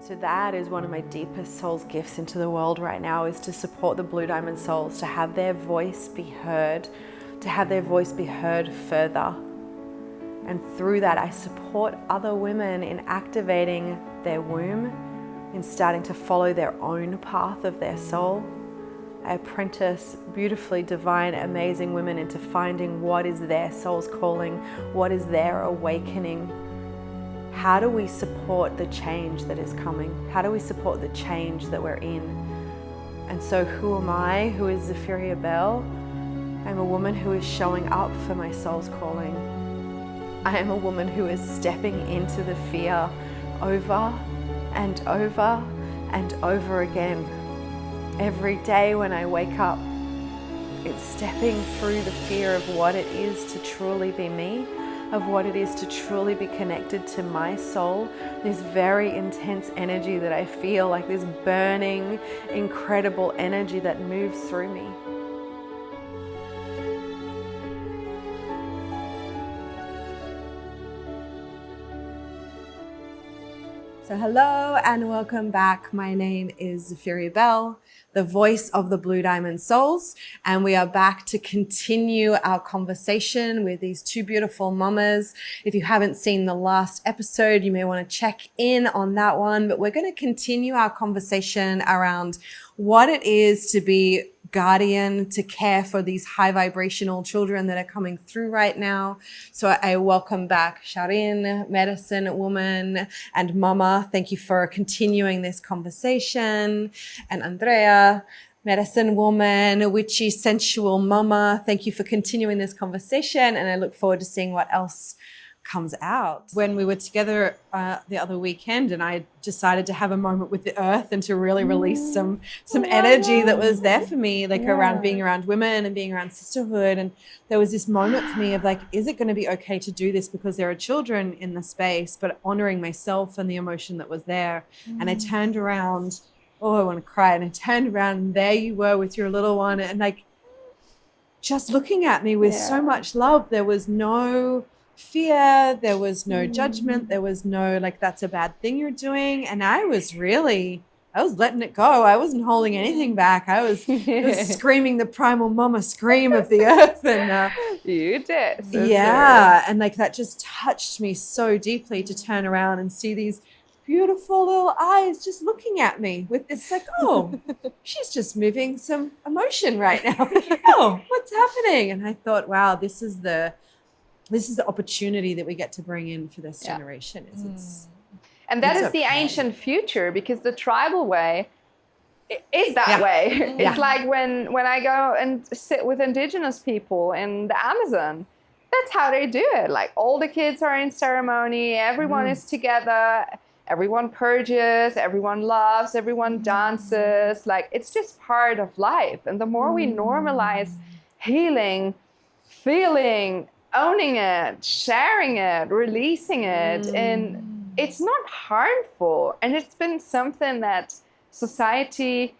So that is one of my deepest soul's gifts into the world right now, is to support the Blue Diamond souls, to have their voice be heard, further. And through that, I support other women in activating their womb, in starting to follow their own path of their soul. I apprentice beautifully divine, amazing women into finding what is their soul's calling, what is their awakening. How do we support the change that is coming? How do we support the change that we're in? And so who am I? Who is Zephyria Bell? I'm a woman who is showing up for my soul's calling. I am a woman who is stepping into the fear over and over and over again. Every day when I wake up, it's stepping through the fear of what it is to truly be me, of what it is to truly be connected to my soul, this very intense energy that I feel, like this burning, incredible energy that moves through me. So hello and welcome back. My name is Zephyria Bell, the voice of the Blue Diamond Souls, and we are back to continue our conversation with these two beautiful mummas. If you haven't seen the last episode, you may want to check in on that one, but we're going to continue our conversation around what it is to be guardian, to care for these high vibrational children that are coming through right now. So I welcome back Shiren, medicine woman, and Mama. Thank you for continuing this conversation. And Andrea, medicine woman, witchy, sensual mama. Thank you for continuing this conversation. And I look forward to seeing what else comes out. When we were together the other weekend, and I decided to have a moment with the earth and to really release some energy that was there for me, like around being around women and being around sisterhood. And there was this moment for me of like, is it going to be okay to do this because there are children in the space, but honoring myself and the emotion that was there. And I turned around, I want to cry. And I turned around and there you were with your little one, and like just looking at me with so much love. There was no fear, there was no judgment, there was no like, that's a bad thing you're doing. And I was letting it go. I wasn't holding anything back. I was screaming the primal mama scream of the earth. And you did. And like that just touched me so deeply to turn around and see these beautiful little eyes just looking at me with this like, oh, she's just moving some emotion right now. Oh, what's happening? And I thought, wow, this is the opportunity that we get to bring in for this generation. And that is the ancient future, because the tribal way is that way. It's like when I go and sit with indigenous people in the Amazon, that's how they do it. Like all the kids are in ceremony, everyone is together, everyone purges, everyone loves, everyone dances. Like it's just part of life. And the more we normalize healing, feeling, owning it, sharing it, releasing it, and it's not harmful. And it's been something that society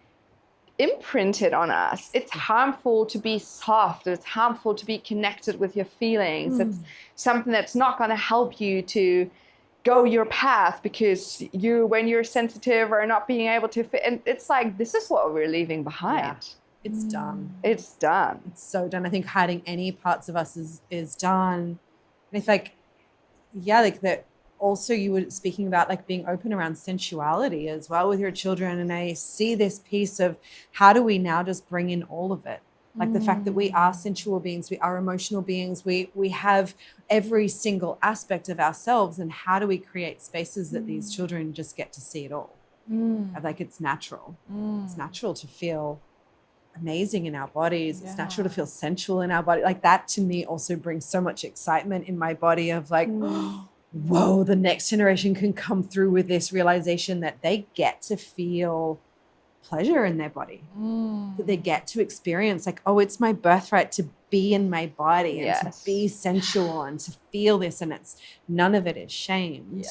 imprinted on us. It's harmful to be soft. It's harmful to be connected with your feelings. It's something that's not going to help you to go your path, because when you're sensitive or not being able to fit. And it's like, this is what we're leaving behind. Yeah. It's done. It's done. It's so done. I think hiding any parts of us is done. And it's like, like that. Also, you were speaking about like being open around sensuality as well with your children. And I see this piece of how do we now just bring in all of it? Like the fact that we are sensual beings, we are emotional beings, we have every single aspect of ourselves. And how do we create spaces that these children just get to see it all? Like it's natural. It's natural to feel amazing in our bodies. It's natural to feel sensual in our body. Like that to me also brings so much excitement in my body of like, whoa, the next generation can come through with this realization that they get to feel pleasure in their body, that they get to experience like, oh, it's my birthright to be in my body and to be sensual and to feel this, and it's none of it is shamed.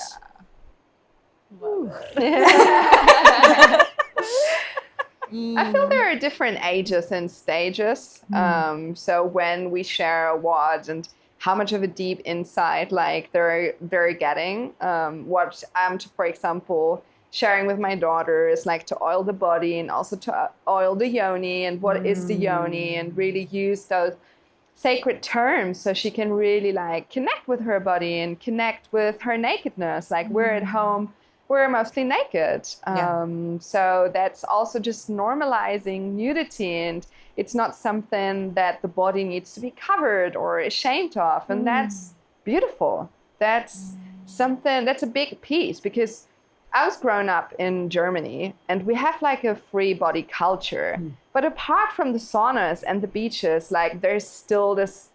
I feel there are different ages and stages. So when we share what and how much of a deep insight like they're getting, what I'm, for example, sharing with my daughters, like to oil the body and also to oil the yoni and what is the yoni, and really use those sacred terms so she can really like connect with her body and connect with her nakedness. Like we're at home, we're mostly naked. So that's also just normalizing nudity, and it's not something that the body needs to be covered or ashamed of. And that's beautiful. That's something, that's a big piece, because I was grown up in Germany and we have like a free body culture. But apart from the saunas and the beaches, like there's still this,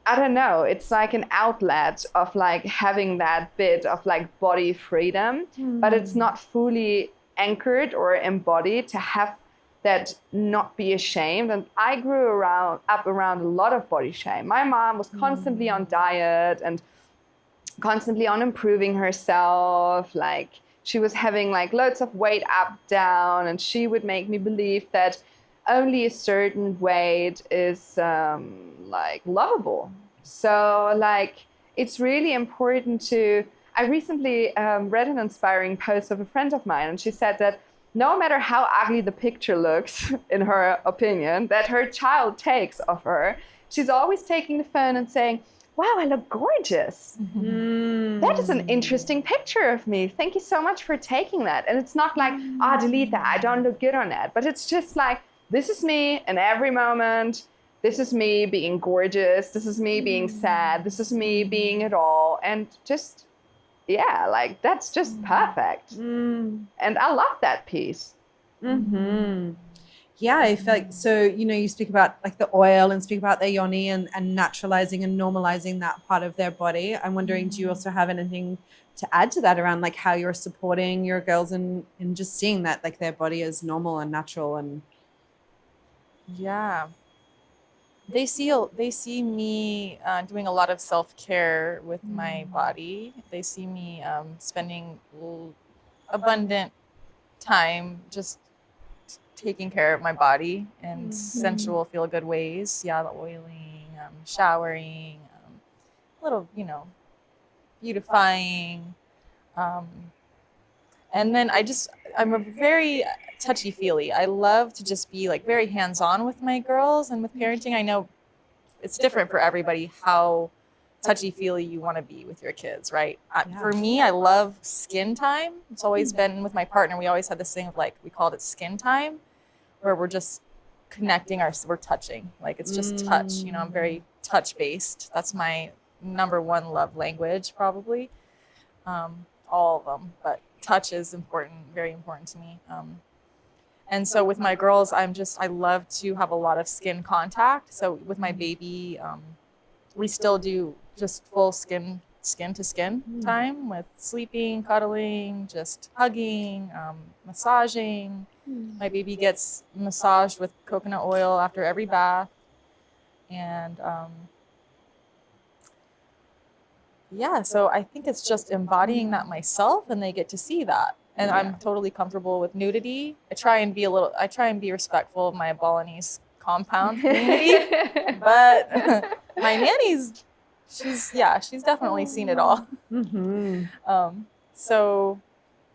I don't know, it's like an outlet of like having that bit of like body freedom, but it's not fully anchored or embodied to have that not be ashamed. And I grew up around a lot of body shame. My mom was constantly on diet and constantly on improving herself. Like she was having like loads of weight up, down, and she would make me believe that only a certain weight is like lovable. So like it's really important to, I recently read an inspiring post of a friend of mine, and she said that no matter how ugly the picture looks, in her opinion, that her child takes of her, she's always taking the phone and saying, wow, I look gorgeous. That is an interesting picture of me. Thank you so much for taking that. And it's not like, delete that, I don't look good on that. But it's just like, this is me in every moment. This is me being gorgeous. This is me being sad. This is me being it all. And just, yeah, like that's just perfect. And I love that piece. Yeah, I feel like, so, you know, you speak about like the oil and speak about their yoni and naturalizing and normalizing that part of their body. I'm wondering, do you also have anything to add to that around like how you're supporting your girls in just seeing that like their body is normal and natural? And yeah, they see me doing a lot of self-care with my body. They see me spending abundant time just taking care of my body in sensual, feel-good ways. Yeah, the oiling, showering, little, you know, beautifying. And then I'm a very touchy-feely. I love to just be like very hands-on with my girls and with parenting. I know it's different for everybody how touchy-feely you want to be with your kids, right? For me, I love skin time. It's always been with my partner. We always had this thing of like, we called it skin time, where we're just connecting, we're touching. Like it's just touch, you know, I'm very touch-based. That's my number one love language, probably. All of them, but touch is important, very important to me. And so with my girls, I love to have a lot of skin contact. So with my baby, we still do just full skin to skin time with sleeping, cuddling, just hugging, massaging. My baby gets massaged with coconut oil after every bath. And yeah, so I think it's just embodying that myself, and they get to see that. And I'm totally comfortable with nudity. I try and be respectful of my Balinese compound community. But my nanny's, she's definitely seen it all. So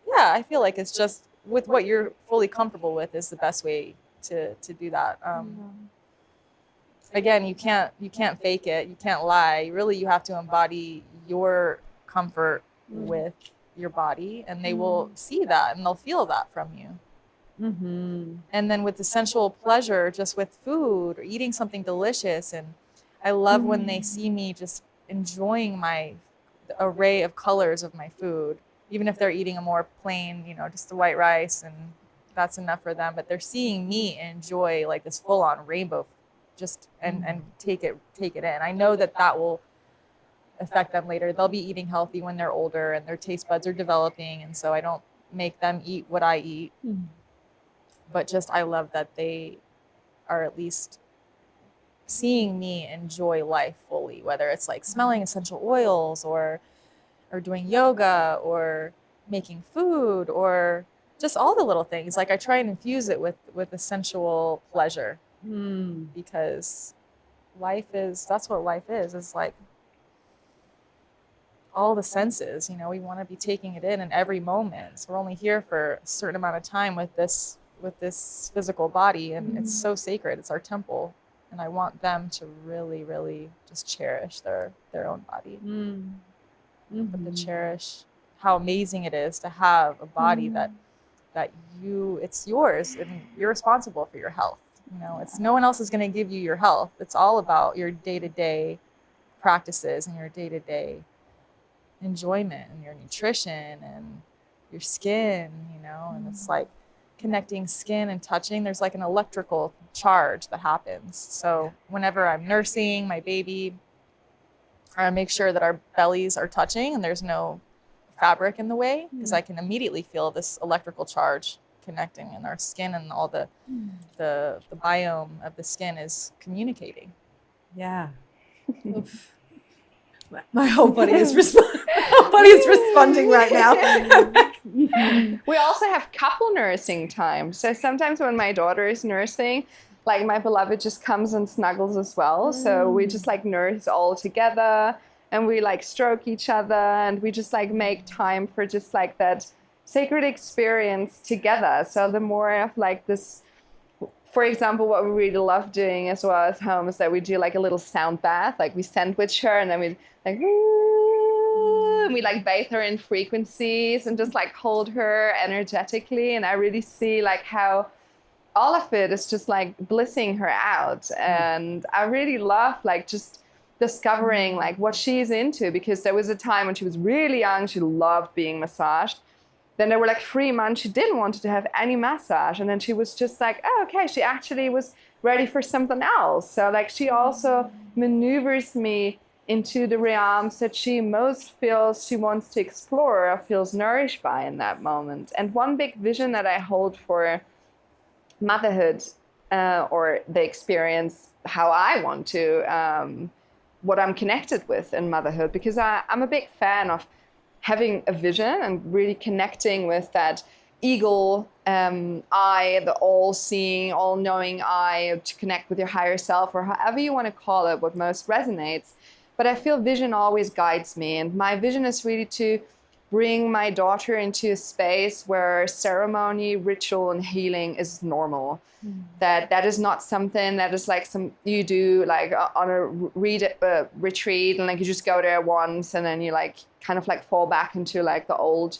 yeah, I feel like it's just with what you're fully comfortable with is the best way to do that. Again, you can't fake it. You can't lie. Really, you have to embody your comfort with your body, and they will see that and they'll feel that from you. And then with the sensual pleasure, just with food or eating something delicious. And I love when they see me just enjoying the array of colors of my food, even if they're eating a more plain, you know, just the white rice, and that's enough for them. But they're seeing me enjoy like this full-on rainbow, just and take it in. I know that will affect them later. They'll be eating healthy when they're older and their taste buds are developing, and so I don't make them eat what I eat. But just I love that they are at least seeing me enjoy life fully, whether it's like smelling essential oils or doing yoga or making food or just all the little things. Like I try and infuse it with a sensual pleasure, because that's what life is. It's like all the senses. You know, we want to be taking it in every moment. So we're only here for a certain amount of time with this physical body, and it's so sacred. It's our temple, and I want them to really, really just cherish their own body, but to cherish how amazing it is to have a body that it's yours, and you're responsible for your health. You know, it's no one else is going to give you your health. It's all about your day-to-day practices and your day-to-day enjoyment and your nutrition and your skin, you know, and it's like connecting skin and touching. There's like an electrical charge that happens. So whenever I'm nursing my baby, I make sure that our bellies are touching and there's no fabric in the way, because I can immediately feel this electrical charge connecting, and our skin and all the biome of the skin is communicating. Yeah. My whole body is responding right now. We also have couple nursing time. So sometimes when my daughter is nursing, like my beloved just comes and snuggles as well. So we just like nurse all together, and we like stroke each other, and we just like make time for just like that sacred experience together. So the more of like this, for example, what we really love doing as well at home is that we do like a little sound bath. Like we sandwich her, and then we like, and we like bathe her in frequencies and just like hold her energetically. And I really see like how all of it is just like blissing her out. And I really love like just discovering like what she's into, because there was a time when she was really young, she loved being massaged. Then there were like 3 months she didn't want to have any massage, and then she was just like, oh, okay, she actually was ready for something else. So like she also maneuvers me into the realms that she most feels she wants to explore or feels nourished by in that moment. And one big vision that I hold for motherhood, or the experience how I want to, what I'm connected with in motherhood, because I'm a big fan of having a vision and really connecting with that eagle eye, the all-seeing, all-knowing eye, to connect with your higher self, or however you want to call it, what most resonates. But I feel vision always guides me, and my vision is really to bring my daughter into a space where ceremony, ritual, and healing is normal. That is not something that is like some you do like on a retreat, and like you just go there once and then you like kind of like fall back into like the old.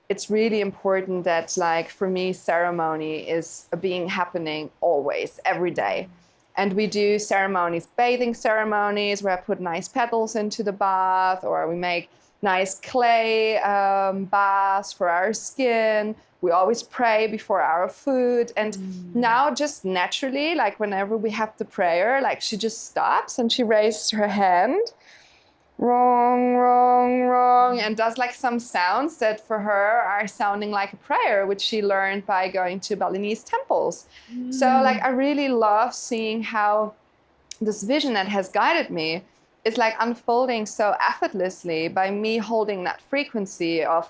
It's really important that like for me, ceremony is happening always, every day. And we do ceremonies, bathing ceremonies, where I put nice petals into the bath, or we make nice clay baths for our skin. We always pray before our food. And now just naturally, like whenever we have the prayer, like she just stops and she raises her hand, wrong, wrong, wrong, and does like some sounds that for her are sounding like a prayer, which she learned by going to Balinese temples. So like I really love seeing how this vision that has guided me is like unfolding so effortlessly by me holding that frequency of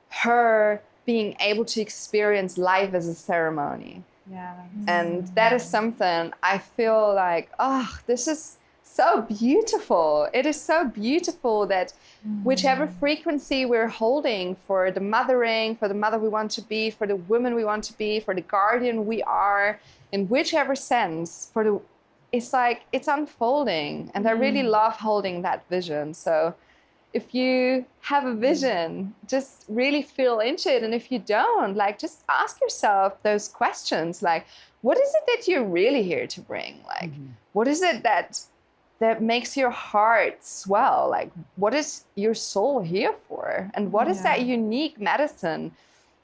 her being able to experience life as a ceremony. Yeah. And that is something I feel like, oh, this is so beautiful. It is so beautiful that whichever frequency we're holding for the mothering, for the mother we want to be, for the woman we want to be, for the guardian we are, in whichever sense, it's like it's unfolding. And I really love holding that vision. So if you have a vision, just really feel into it. And if you don't, like just ask yourself those questions, like, what is it that you're really here to bring? Like, what is it that makes your heart swell? Like, what is your soul here for? And what is that unique medicine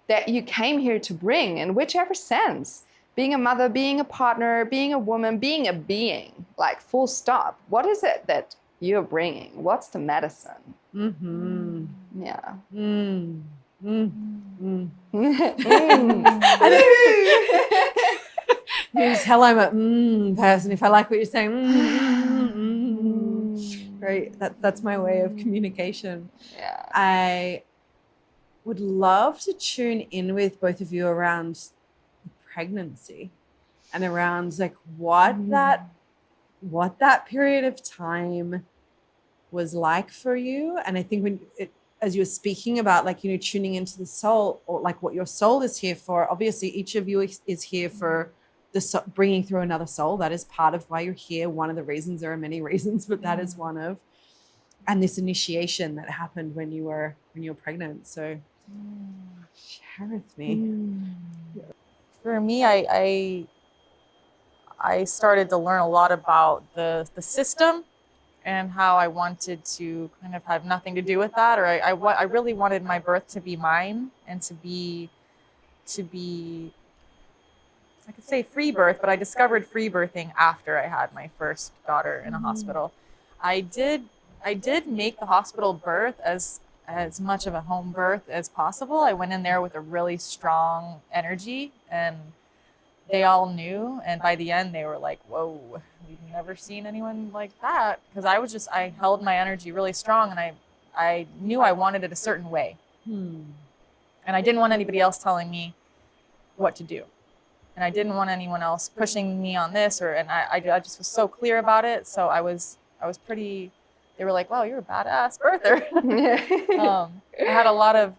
that you came here to bring in whichever sense? Being a mother, being a partner, being a woman, being a being, like full stop. What is it that you're bringing? What's the medicine? Yeah. You just tell I'm a person if I like what you're saying. Great. That's my way of communication. Yeah. I would love to tune in with both of you around pregnancy and around like what that period of time was like for you. And I think as you were speaking about, like, you know, tuning into the soul, or like what your soul is here for, obviously each of you is here for bringing through another soul. That is part of why you're here. One of the reasons, there are many reasons, but that is one of. And this initiation that happened when you were pregnant. So share with me. For me, I started to learn a lot about the system and how I wanted to kind of have nothing to do with that, or I really wanted my birth to be mine and to be I could say free birth, but I discovered free birthing after I had my first daughter in a hospital. I did make the hospital birth as much of a home birth as possible. I went in there with a really strong energy, and they all knew. And by the end, they were like, whoa, we've never seen anyone like that. Because I held my energy really strong, and I knew I wanted it a certain way. And I didn't want anybody else telling me what to do. And I didn't want anyone else pushing me on this, and I just was so clear about it. So I was pretty, they were like, wow, you're a badass birther. I had a lot of,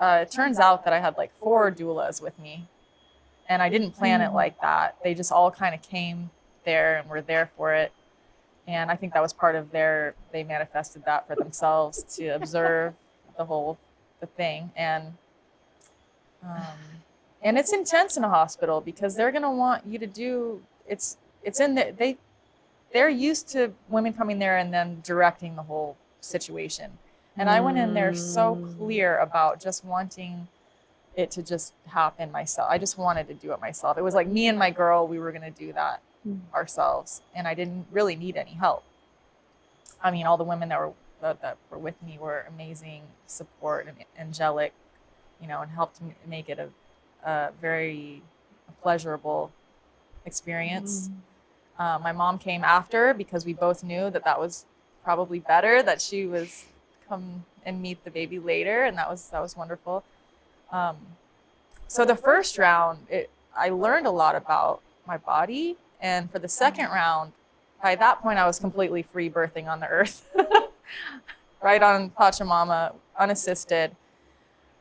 it turns out that I had like 4 doulas with me, and I didn't plan it like that. They just all kind of came there and were there for it. And I think that was part of they manifested that for themselves to observe the thing. And it's intense in a hospital because they're going to want you to do, they're used to women coming there and then directing the whole situation. And I went in there so clear about just wanting it to just happen myself. I just wanted to do it myself. It was like me and my girl, we were going to do that ourselves. And I didn't really need any help. I mean, all the women that were with me were amazing support and angelic, you know, and helped make it a very pleasurable experience. My mom came after because we both knew that was probably better, that she was come and meet the baby later, and that was wonderful. So the first round, I learned a lot about my body, and for the second round, by that point I was completely free birthing on the earth, right on Pachamama, unassisted.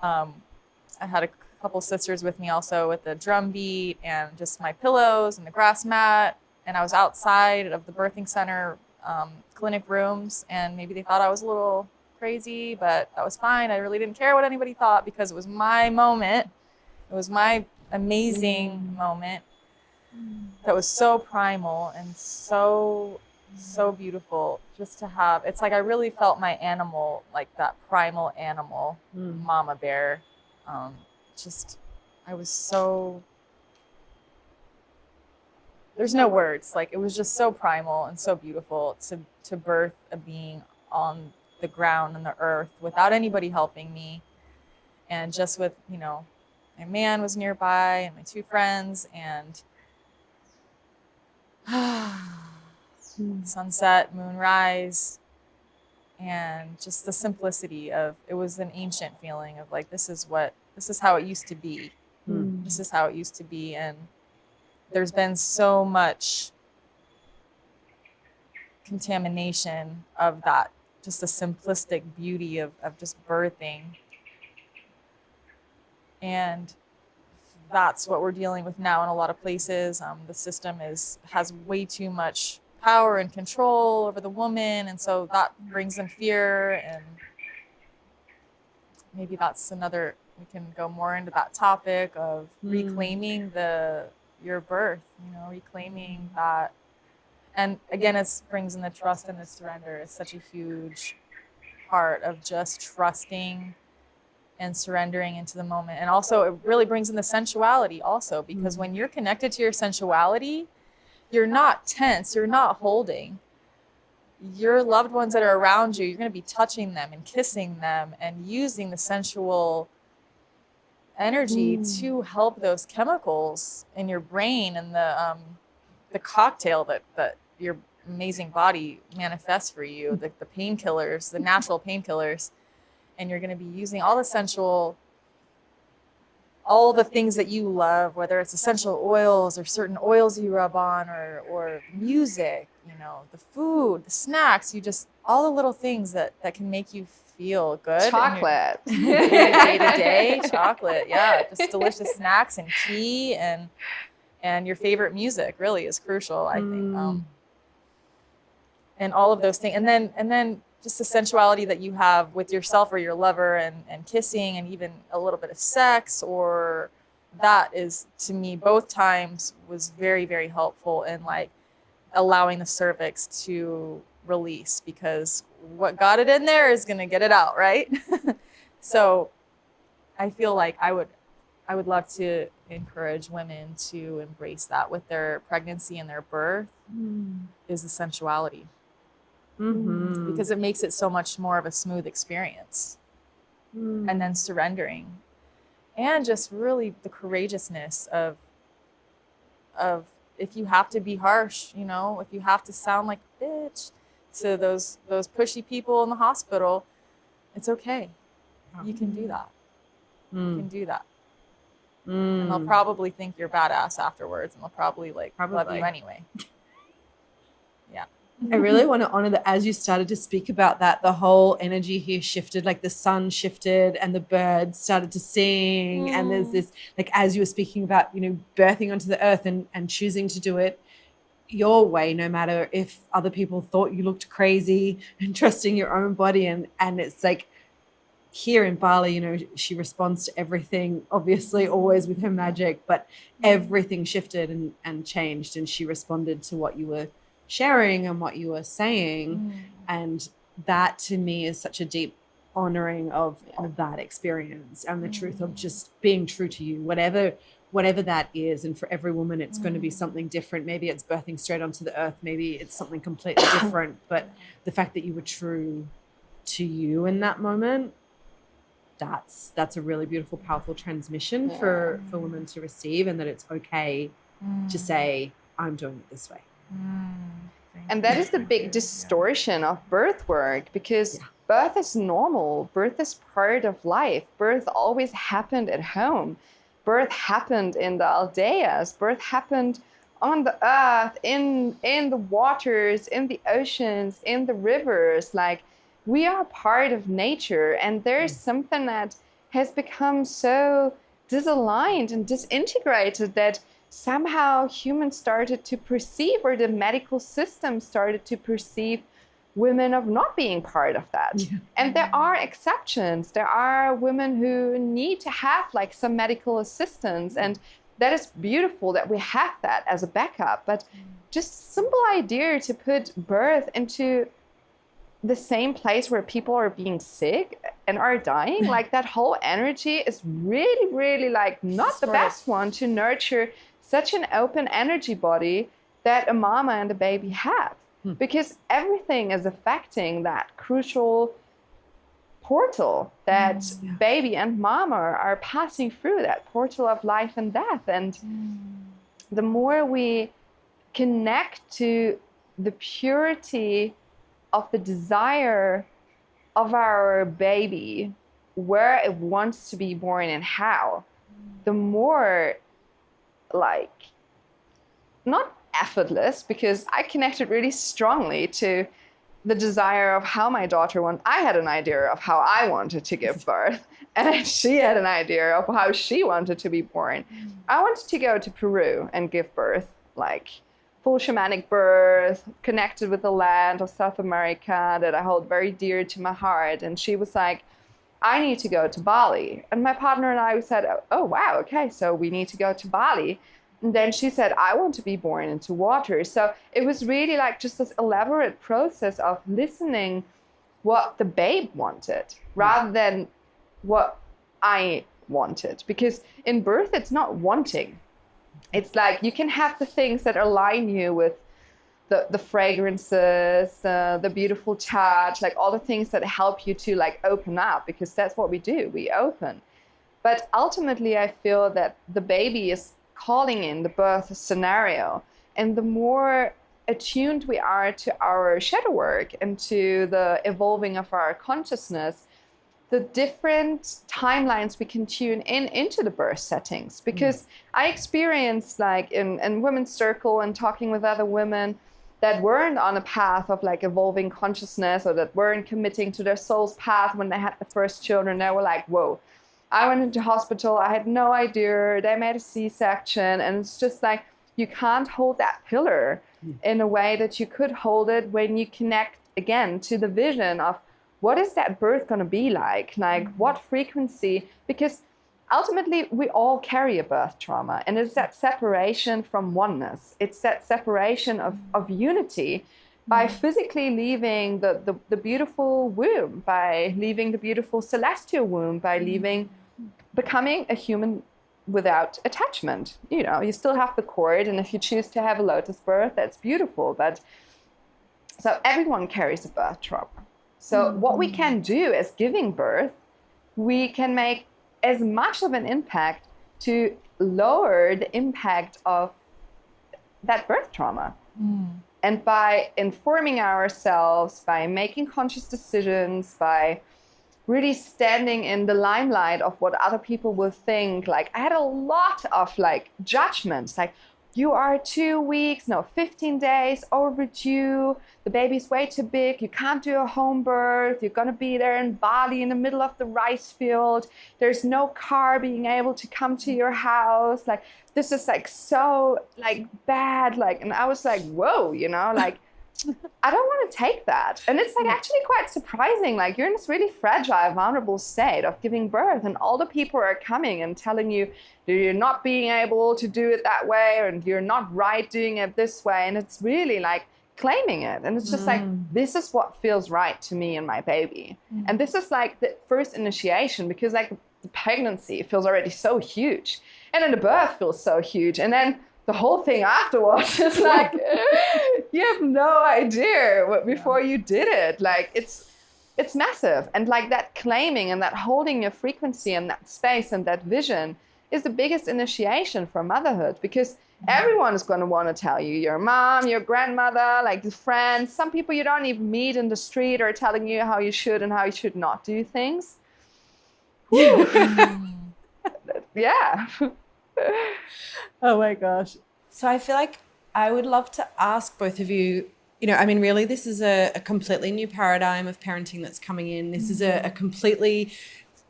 I had a couple sisters with me also with the drum beat and just my pillows and the grass mat. And I was outside of the birthing center clinic rooms, and maybe they thought I was a little crazy, but that was fine. I really didn't care what anybody thought because it was my moment. It was my amazing moment that was so primal and so beautiful just to have. It's like I really felt my animal, like that primal animal, mama bear. I was so, there's no words. Like, it was just so primal and so beautiful to birth a being on the ground and the earth without anybody helping me. And just with, you know, my man was nearby and my 2 friends, and sunset, moonrise, and just the simplicity of, it was an ancient feeling of like, this is how it used to be. This is how it used to be. And there's been so much contamination of that, just the simplistic beauty of just birthing. And that's what we're dealing with now in a lot of places. The system has way too much power and control over the woman, and so that brings in fear. And maybe that's another, we can go more into that topic of reclaiming your birth, you know, reclaiming that. And again, it brings in the trust and the surrender. It's such a huge part of just trusting and surrendering into the moment. And also it really brings in the sensuality also, because when you're connected to your sensuality, you're not tense, you're not holding. Your loved ones that are around you, you're going to be touching them and kissing them and using the sensual energy to help those chemicals in your brain and the cocktail that your amazing body manifests for you, the painkillers, the natural painkillers. And you're going to be using all the sensual, all the things that you love, whether it's essential oils or certain oils you rub on, or music you know, the food, the snacks, all the little things that can make you feel good. Chocolate. Day to day, chocolate. Yeah. Just delicious snacks and tea and your favorite music really is crucial, I think. And all of those things. And then just the sensuality that you have with yourself or your lover and kissing and even a little bit of sex, or that is, to me, both times was very, very helpful in like allowing the cervix to release, because what got it in there is going to get it out, right? So I feel like I would love to encourage women to embrace that with their pregnancy and their birth, is the sensuality. Because it makes it so much more of a smooth experience. And then surrendering, and just really the courageousness of if you have to be harsh, you know, if you have to sound like a bitch to those pushy people in the hospital, it's okay. You can do that. You can do that. And they'll probably think you're badass afterwards, and they'll probably love you anyway. Yeah. I really want to honor that as you started to speak about that, the whole energy here shifted, like the sun shifted and the birds started to sing. And there's this, like, as you were speaking about, you know, birthing onto the earth and choosing to do it your way, no matter if other people thought you looked crazy, and trusting your own body. And it's like here in Bali, you know, she responds to everything, obviously always with her magic, but everything shifted and changed. And she responded to what you were sharing and what you were saying. And that to me is such a deep honoring of that experience and the truth of just being true to you, whatever that is. And for every woman, it's going to be something different. Maybe it's birthing straight onto the earth. Maybe it's something completely different. But the fact that you were true to you in that moment, that's a really beautiful, powerful transmission for women to receive, and that it's okay to say, I'm doing it this way. And that is the big distortion of birth work, because birth is normal. Birth is part of life. Birth always happened at home. Birth happened in the Aldeas. Birth happened on the earth, in the waters, in the oceans, in the rivers. Like, we are part of nature, and there's something that has become so disaligned and disintegrated that somehow humans started to perceive, or the medical system started to perceive, women of not being part of that. And there are exceptions. There are women who need to have like some medical assistance, and that is beautiful that we have that as a backup. But just simple idea to put birth into the same place where people are being sick and are dying, like that whole energy is really, really like not the best one to nurture such an open energy body that a mama and a baby have. Because everything is affecting that crucial portal that baby and mama are passing through, that portal of life and death. And the more we connect to the purity of the desire of our baby, where it wants to be born and how, the more like, not effortless, because I connected really strongly to the desire of how my daughter wanted. I had an idea of how I wanted to give birth, and she had an idea of how she wanted to be born. I wanted to go to Peru and give birth, like full shamanic birth, connected with the land of South America that I hold very dear to my heart. And she was like, I need to go to Bali. And my partner and I said, oh, wow, okay, so we need to go to Bali. And then she said, I want to be born into water. So it was really like just this elaborate process of listening what the babe wanted rather than what I wanted. Because in birth, it's not wanting. It's like you can have the things that align you with the fragrances, the beautiful touch, like all the things that help you to like open up, because that's what we do, we open. But ultimately, I feel that the baby is calling in the birth scenario. And the more attuned we are to our shadow work and to the evolving of our consciousness, the different timelines we can tune into the birth settings. Because I experienced like in women's circle and talking with other women that weren't on a path of like evolving consciousness, or that weren't committing to their soul's path when they had the first children. They were like, whoa, I went into hospital, I had no idea, they made a C-section. And it's just like, you can't hold that pillar in a way that you could hold it when you connect again to the vision of what is that birth going to be like what frequency, because ultimately we all carry a birth trauma, and it's that separation from oneness. It's that separation of unity by physically leaving the beautiful womb, by leaving the beautiful celestial womb, by becoming a human without attachment. You know, you still have the cord, and if you choose to have a lotus birth, that's beautiful. But so everyone carries a birth trauma. So what we can do as giving birth, we can make as much of an impact to lower the impact of that birth trauma. And by informing ourselves, by making conscious decisions, by really standing in the limelight of what other people will think. Like, I had a lot of like judgments, like, you are 2 weeks, no, 15 days overdue. The baby's way too big. You can't do a home birth. You're going to be there in Bali in the middle of the rice field. There's no car being able to come to your house. Like, this is like so like bad. Like, and I was like, whoa, you know, like, I don't want to take that. And it's like actually quite surprising. Like, you're in this really fragile, vulnerable state of giving birth, and all the people are coming and telling you that you're not being able to do it that way, and you're not right doing it this way. And it's really like claiming it. And it's just like, this is what feels right to me and my baby. And this is like the first initiation, because like the pregnancy feels already so huge. And then the birth feels so huge. And then the whole thing afterwards is like, you have no idea what before you did it. Like, it's massive. And like that claiming and that holding your frequency and that space and that vision is the biggest initiation for motherhood, because everyone is going to want to tell you, your mom, your grandmother, like the friends, some people you don't even meet in the street are telling you how you should and how you should not do things. Yeah. Oh my gosh. So I feel like I would love to ask both of you, you know, I mean, really, this is a completely new paradigm of parenting that's coming in. This is a completely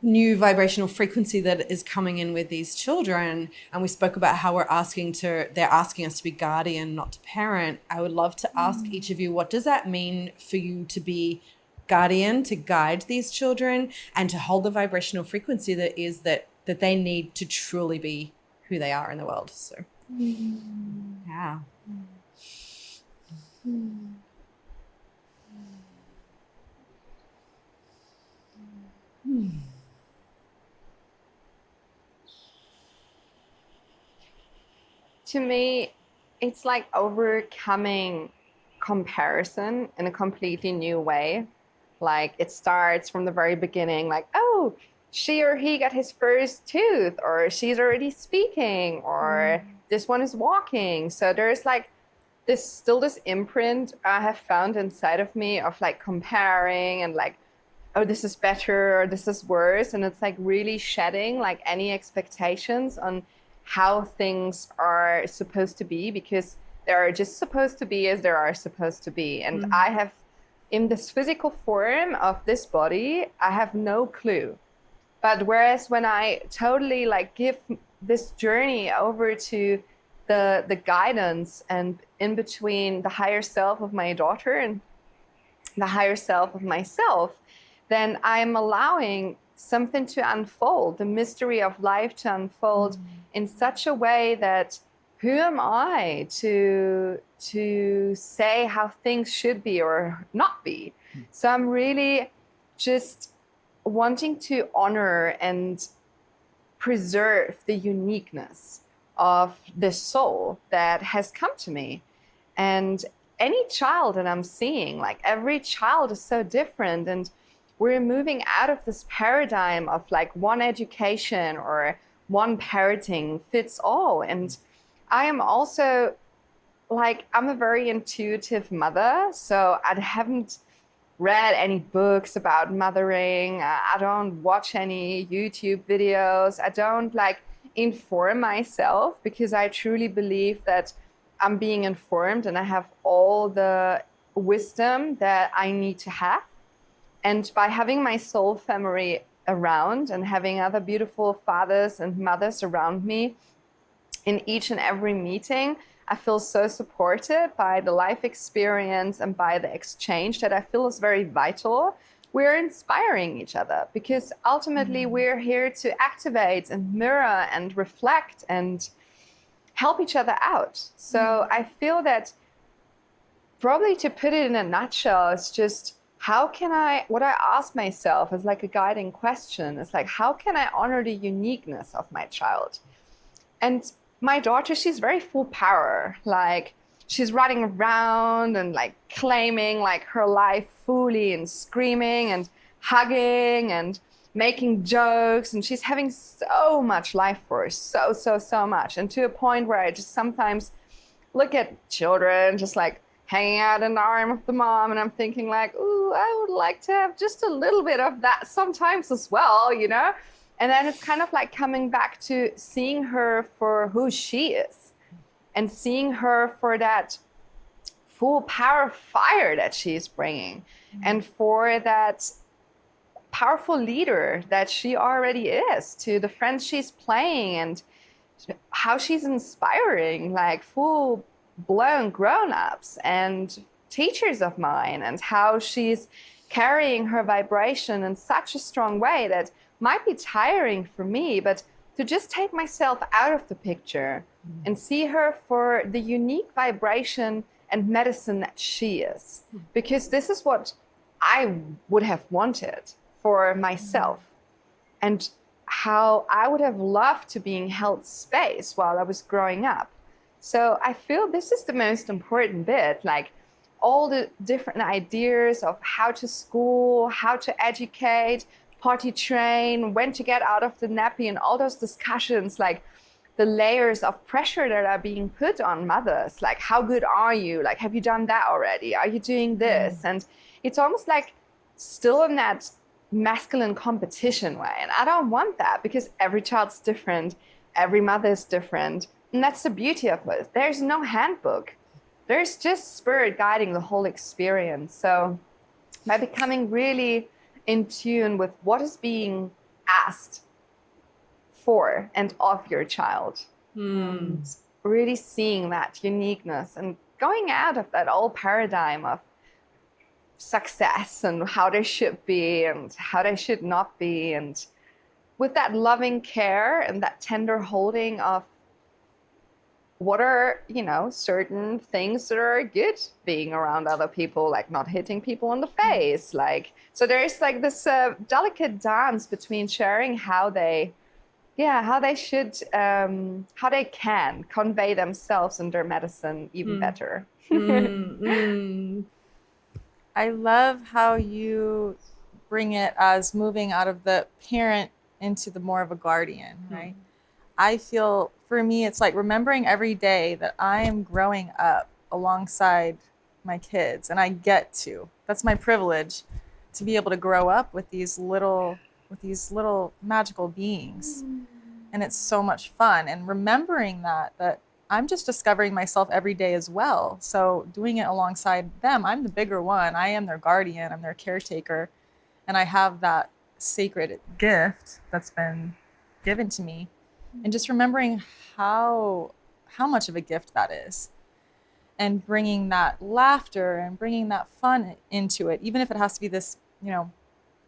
new vibrational frequency that is coming in with these children. And we spoke about how they're asking us to be guardian, not to parent. I would love to ask each of you, what does that mean for you to be guardian, to guide these children, and to hold the vibrational frequency that is that they need to truly be who they are in the world? So yeah. To me, it's like overcoming comparison in a completely new way. Like, it starts from the very beginning, like, oh, she or he got his first tooth, or she's already speaking, or this one is walking. So there's like this imprint I have found inside of me of like comparing and like, oh, this is better or this is worse. And it's like really shedding like any expectations on how things are supposed to be, because they are just supposed to be as they are supposed to be. And I have, in this physical form of this body, I have no clue. But whereas when I totally like give this journey over to the guidance and in between the higher self of my daughter and the higher self of myself, then I'm allowing something to unfold, the mystery of life to unfold in such a way that who am I to say how things should be or not be? So I'm really just wanting to honor and preserve the uniqueness of the soul that has come to me. And any child that I'm seeing, like every child is so different, and we're moving out of this paradigm of like one education or one parenting fits all. And I am also like, I'm a very intuitive mother, so I haven't read any books about mothering. I don't watch any YouTube videos. I don't like inform myself, because I truly believe that I'm being informed and I have all the wisdom that I need to have. And by having my soul family around and having other beautiful fathers and mothers around me in each and every meeting, I feel so supported by the life experience and by the exchange that I feel is very vital. We're inspiring each other because ultimately we're here to activate and mirror and reflect and help each other out. So I feel that probably, to put it in a nutshell, it's just what I ask myself is like a guiding question. It's like, how can I honor the uniqueness of my child? And my daughter, she's very full power. Like, she's running around and like claiming like her life fully and screaming and hugging and making jokes. And she's having so much life force, so much. And to a point where I just sometimes look at children just like hanging out in the arm of the mom, and I'm thinking like, ooh, I would like to have just a little bit of that sometimes as well, you know? And then it's kind of like coming back to seeing her for who she is and seeing her for that full power fire that she's bringing and for that powerful leader that she already is, to the friends she's playing and how she's inspiring like full blown grown-ups and teachers of mine, and how she's carrying her vibration in such a strong way that might be tiring for me, but to just take myself out of the picture and see her for the unique vibration and medicine that she is. Because this is what I would have wanted for myself, and how I would have loved to be in held space while I was growing up. So I feel this is the most important bit, like all the different ideas of how to school, how to educate, potty train, when to get out of the nappy, and all those discussions, like the layers of pressure that are being put on mothers. Like, how good are you? Like, have you done that already? Are you doing this? And it's almost like still in that masculine competition way. And I don't want that, because every child's different. Every mother is different. And that's the beauty of it. There's no handbook. There's just spirit guiding the whole experience. So by becoming really in tune with what is being asked for and of your child, and really seeing that uniqueness and going out of that old paradigm of success and how they should be and how they should not be, and with that loving care and that tender holding of what are, you know, certain things that are good being around other people, like not hitting people in the face. Like, so there is like this delicate dance between sharing how they should, how they can convey themselves and their medicine even better. I love how you bring it as moving out of the parent into the more of a guardian, right? I feel, for me, it's like remembering every day that I am growing up alongside my kids, and I get to. That's my privilege, to be able to grow up with these little magical beings. And it's so much fun. And remembering that I'm just discovering myself every day as well. So doing it alongside them, I'm the bigger one. I am their guardian, I'm their caretaker. And I have that sacred gift that's been given to me. And just remembering how much of a gift that is, and bringing that laughter and bringing that fun into it, even if it has to be this, you know,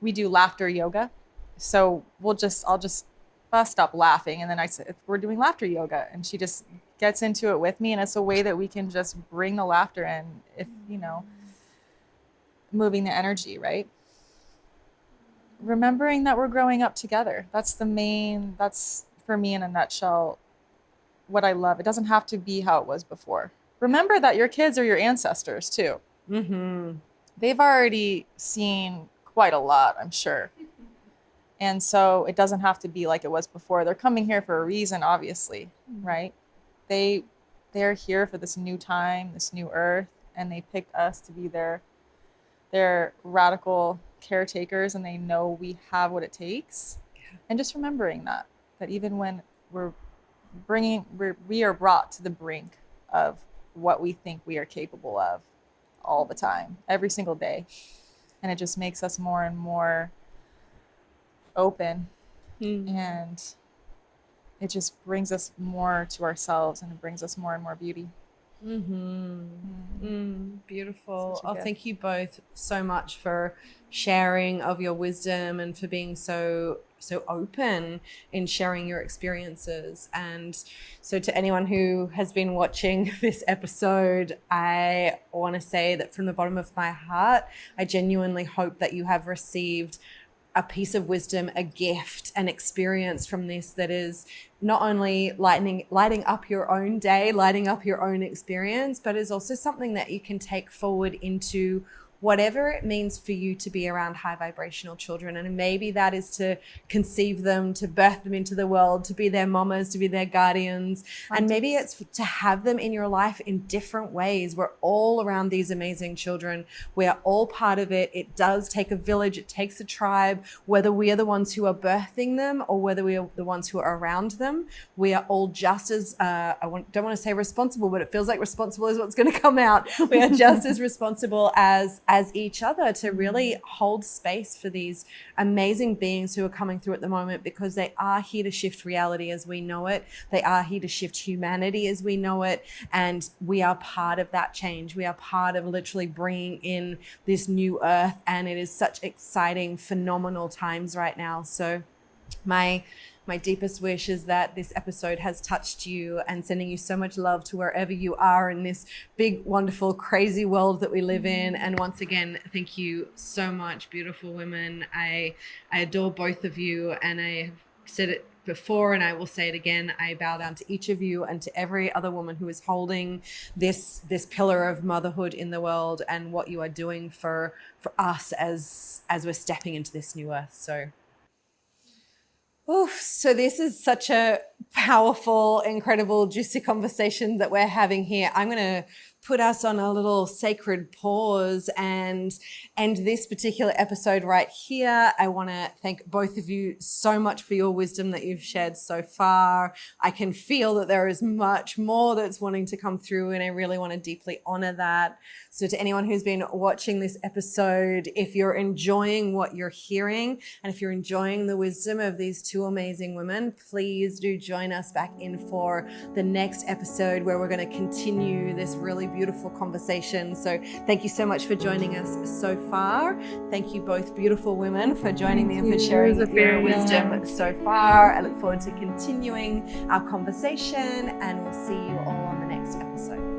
we do laughter yoga. So I'll just bust up laughing. And then I said, we're doing laughter yoga. And she just gets into it with me. And it's a way that we can just bring the laughter in, if, you know, moving the energy, right? Remembering that we're growing up together. That's for me in a nutshell, what I love. It doesn't have to be how it was before. Remember that your kids are your ancestors too. They've already seen quite a lot, I'm sure. And so it doesn't have to be like it was before. They're coming here for a reason, obviously, right? They're here for this new time, this new earth, and they picked us to be their radical caretakers, and they know we have what it takes. And just remembering that even when we are brought to the brink of what we think we are capable of all the time, every single day. And it just makes us more and more open. And it just brings us more to ourselves, and it brings us more and more beauty. Beautiful. Thank you both so much for sharing of your wisdom and for being so open in sharing your experiences. And so to anyone who has been watching this episode, I want to say that from the bottom of my heart, I genuinely hope that you have received a piece of wisdom, a gift, an experience from this that is not only lighting up your own day, lighting up your own experience, but is also something that you can take forward into whatever it means for you to be around high vibrational children. And maybe that is to conceive them, to birth them into the world, to be their mamas, to be their guardians. And maybe it's to have them in your life in different ways. We're all around these amazing children. We are all part of it. It does take a village. It takes a tribe. Whether we are the ones who are birthing them or whether we are the ones who are around them, we are all just as, don't want to say responsible, but it feels like responsible is what's going to come out. We are just as responsible as each other to really hold space for these amazing beings who are coming through at the moment, because they are here to shift reality as we know it. They are here to shift humanity as we know it. And we are part of that change. We are part of literally bringing in this new earth. And it is such exciting, phenomenal times right now. So my deepest wish is that this episode has touched you, and sending you so much love to wherever you are in this big, wonderful, crazy world that we live in. And once again, thank you so much, beautiful women. I adore both of you, and I have said it before and I will say it again. I bow down to each of you and to every other woman who is holding this pillar of motherhood in the world, and what you are doing for us as we're stepping into this new earth. So this is such a powerful, incredible, juicy conversation that we're having here. I'm going to put us on a little sacred pause and end this particular episode right here. I want to thank both of you so much for your wisdom that you've shared so far. I can feel that there is much more that's wanting to come through, and I really want to deeply honor that. So to anyone who's been watching this episode, if you're enjoying what you're hearing, and if you're enjoying the wisdom of these two amazing women, please do join us back in for the next episode, where we're going to continue this really beautiful conversation. So thank you so much for joining us so far. Thank you both, beautiful women, for joining me and for sharing your wisdom so far. I look forward to continuing our conversation, and we'll see you all on the next episode.